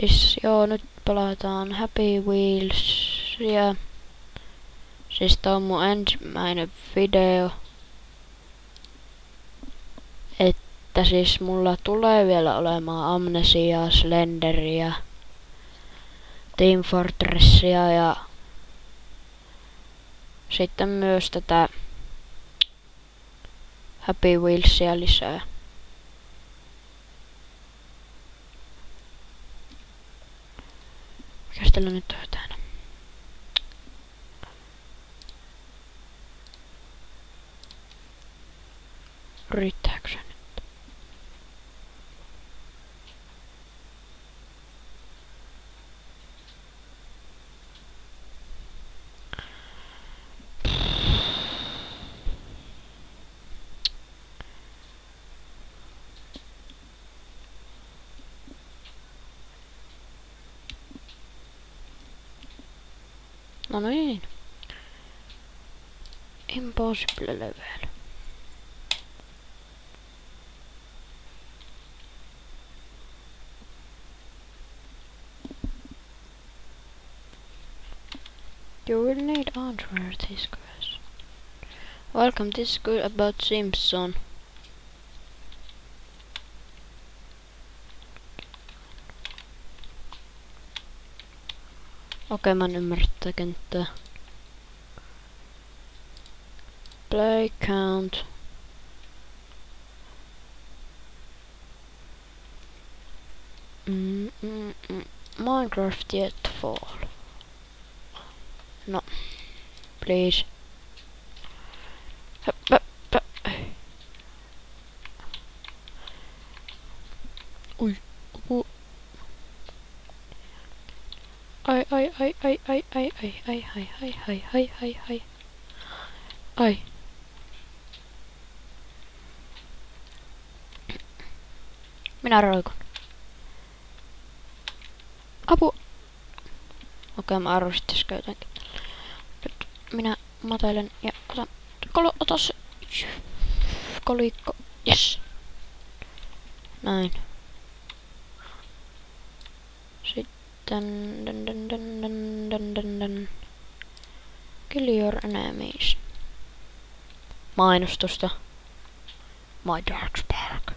Siis joo, nyt pelataan Happy Wheelsia. Siis tää on mun ensimmäinen video. Että siis mulla tulee vielä olemaan Amnesiaa, Slenderia, Team Fortressia ja sitten myös tätä Happy Wheelsia lisää. Mikäs tällä nyt on jotain? Riittääkö se nyt? No niin. Impossible level. You will need answer this question. Welcome, this is good about Simpson. Okei, mä en ymmärrä tätä kenttää. Play count. Minecraft yet fall. No, please. Ui. Ai. Minä roikun. Apu! Okei, mä arvostin jotenkin. Nyt minä matelen ja otan... Ota se... Kolikko. Yes! Näin. Sitten... Kill your enemies. Mainostusta. My Dark Spark.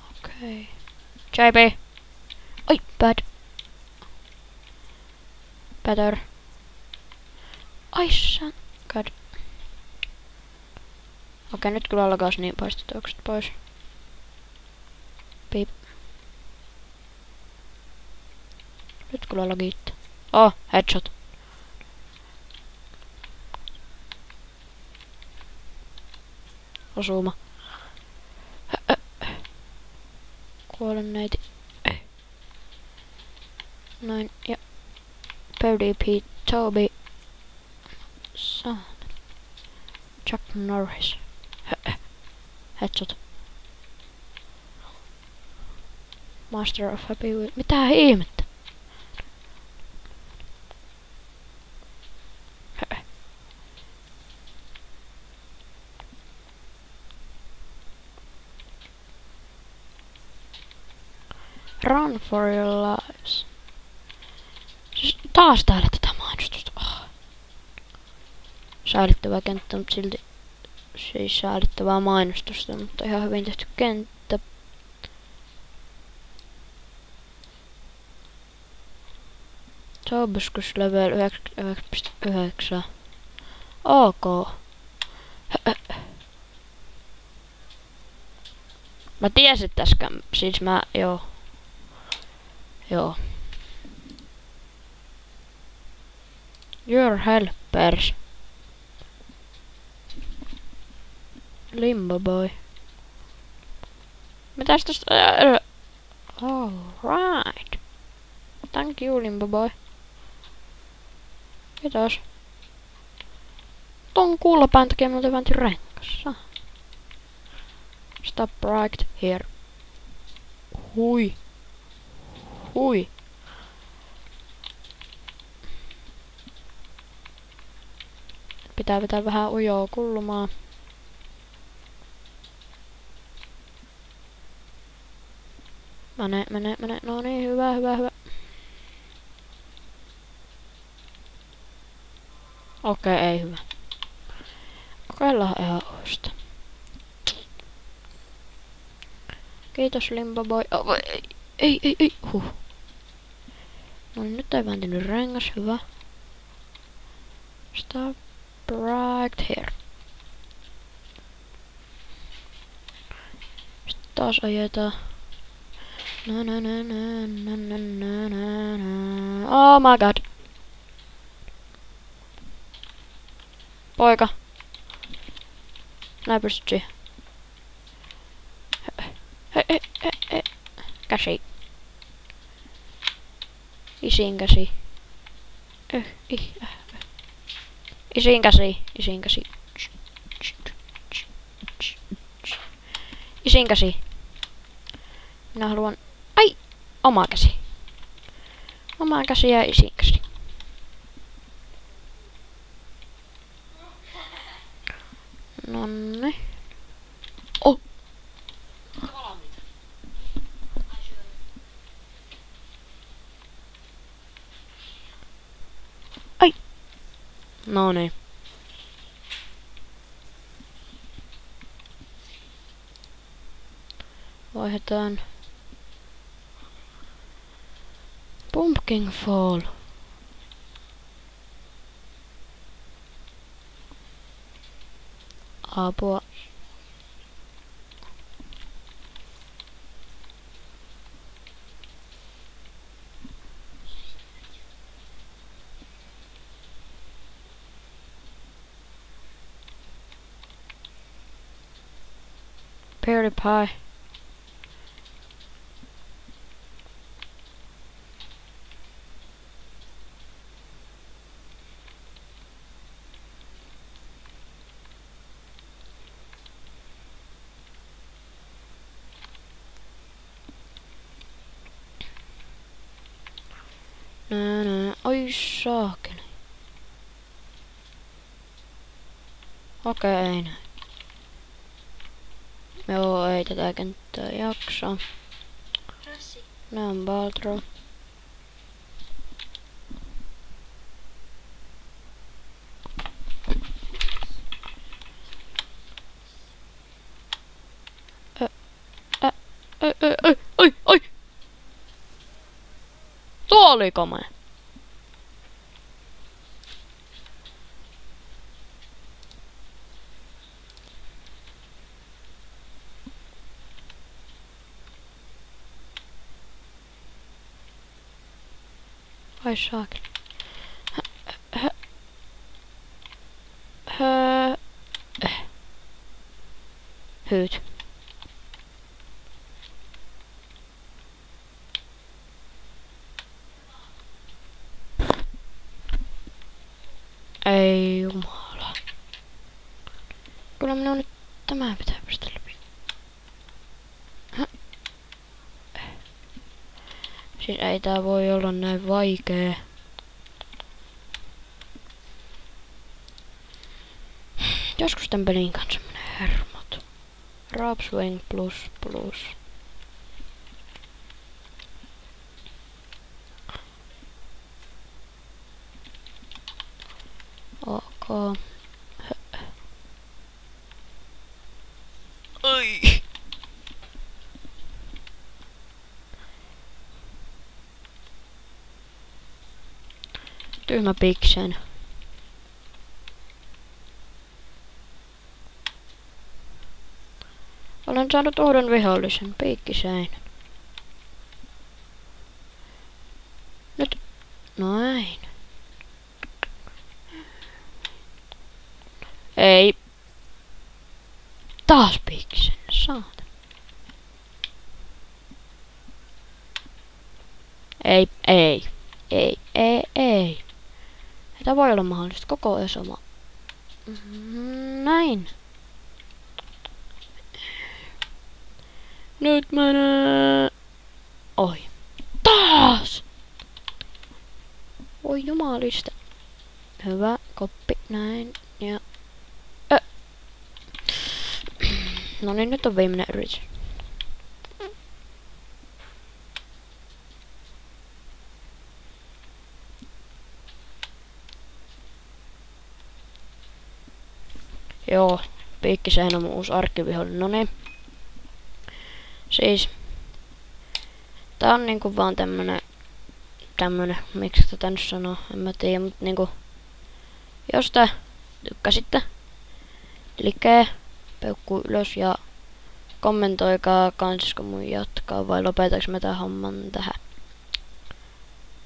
Okei. JB! Oi, bad. Better. Ai san... God. Okei, nyt kyllä lagas niin paistetukset pois. Piip. Nyt kyllä lagiitte. Oh, headshot. Osuma. Kuolen neiti. Noin, ja... Purdy P. Toby. Saan. Chuck Norris. Headshot. Master of Happy Wheel. Mitä ihmettä? Run for your lives. Siis taas täällä tätä mainostusta. Oh. Säälittävä kenttä, mutta silti siis säälittävää mainostusta, mutta ihan hyvin tehty kenttä. Tobuskus level 9.9. Ok. Mä tiesin täskään, siis mä, joo. Your helpers. Limbo boy. Mitäs tosta? Alright. Thank you, Limbo boy. Kiitos. Ton kuulopään takia multa väänti renkassa. Stop right here. Hui. Pitää vetää vähän ujoa kulmaa. Mene. No niin, hyvä. Okei, ei hyvä. Kokeillaan ihan uudesta. Kiitos Limboboy. Oh, ei. No niin, nyt ei vääntynyt rengas, hyvä. Stop right here. Sitten taas ajetaan. Oh my god. Poika. Nää pystyt siihen. Hei. Käsi. Isin käsi. Isin käsi. Isin käsi. Minä haluan... Ai! Oma käsi. Oma käsi ja isin käsi. Nonni. Oh! Ai! No niin. Vaihdetaan. Pumpkin Fall. Apua. PewDiePie. Nää. Oi saakeli. Okei, ei näin. Joo, ei tätä kenttää jaksa. Nää on Baltro. Oi! Tuo oli komea. Ai saakeli. Hyyt. Ei jumala. Kyllä minun nyt tämä pitää päästä läpi. Siis ei tää voi olla näin vaikee. Joskus tän pelin kanssa menee hermot. Rapswing plus. Ok. Oi. Tyhmä piksen. Olen saanut uuden vihollisen, piikkiseinän. Nyt. Noin. Ei. Taas piikkisen, saata. Ei. Tämä voi olla mahdollista koko ajan sama. Näin. Nyt menee. Oi. Taas! Oi jumalista. Hyvä, koppi, näin, ja... No niin, nyt on viimeinen yritys. Joo, Piikkiseinä on mun uusi arkkivihollinen. Noniin. Siis tää on niinku vaan tämmönen, miksi tätä nyt sanoo, en mä tiedä, mut niinku jos te tykkäsitte, klikkaa peukku ylös ja kommentoikaa kansisko mun jatkaa vai lopetaks mä tän homman tähän.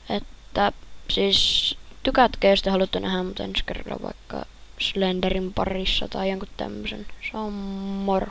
Että siis tykätkää jos te haluatte nähdä mut ensi kerralla vaikka Slenderin parissa tai jonkun tämmösen. Se on moro.